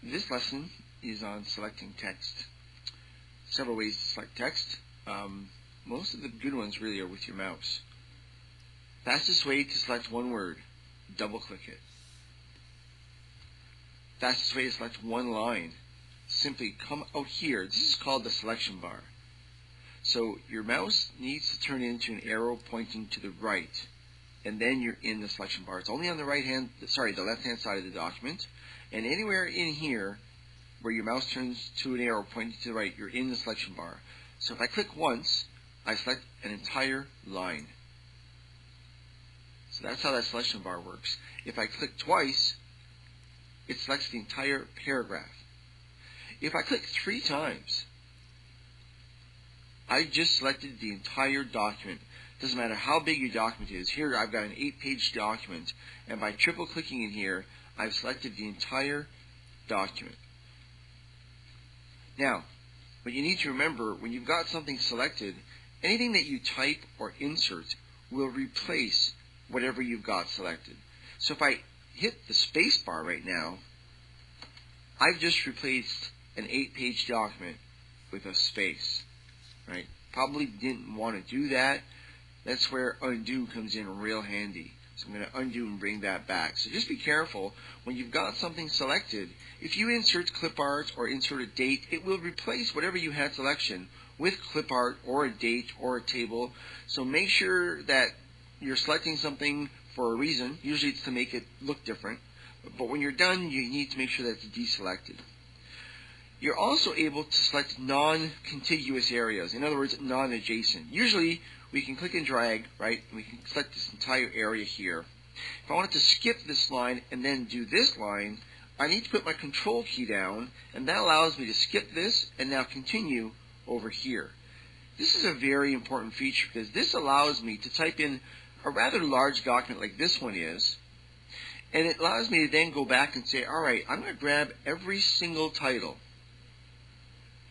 This lesson is on selecting text. Several ways to select text. Most of the good ones really are with your mouse. Fastest way to select one word, double click it. Fastest way to select one line, simply come out here. This is called the selection bar. So your mouse needs to turn into an arrow pointing to the right, and then you're in the selection bar. It's only on the the left-hand side of the document, and anywhere in here where your mouse turns to an arrow pointing to the right, you're in the selection bar. So if I click once, I select an entire line. So that's how that selection bar works. If I click twice, it selects the entire paragraph. If I click 3 times, I just selected the entire document. Doesn't matter how big your document is. Here I've got an 8-page document, and by triple clicking in here, I've selected the entire document. Now, what you need to remember, when you've got something selected, anything that you type or insert will replace whatever you've got selected. So if I hit the space bar right now, I've just replaced an 8-page document with a space. Right? Probably didn't want to do that. That's where undo comes in real handy. So I'm going to undo and bring that back. So just be careful when you've got something selected. If you insert clip art or insert a date, it will replace whatever you had selection with clip art or a date or a table. So make sure that you're selecting something for a reason. Usually it's to make it look different. But when you're done, you need to make sure that it's deselected. You're also able to select non-contiguous areas, in other words, non-adjacent. Usually, we can click and drag, right, and we can select this entire area here. If I wanted to skip this line and then do this line, I need to put my control key down, and that allows me to skip this and now continue over here. This is a very important feature because this allows me to type in a rather large document like this one is, and it allows me to then go back and say, all right, I'm going to grab every single title,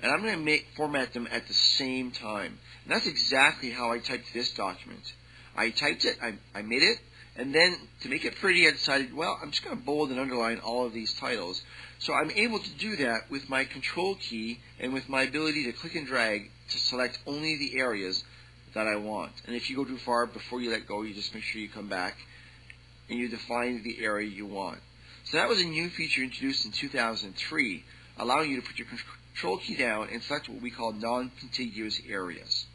and I'm going to format them at the same time. And that's exactly how I typed this document. I typed it, I made it, and then to make it pretty, I decided, well, I'm just going to bold and underline all of these titles. So I'm able to do that with my control key and with my ability to click and drag to select only the areas that I want. And if you go too far, before you let go, you just make sure you come back and you define the area you want. So that was a new feature introduced in 2003, allowing you to put your control key down and select what we call non-contiguous areas.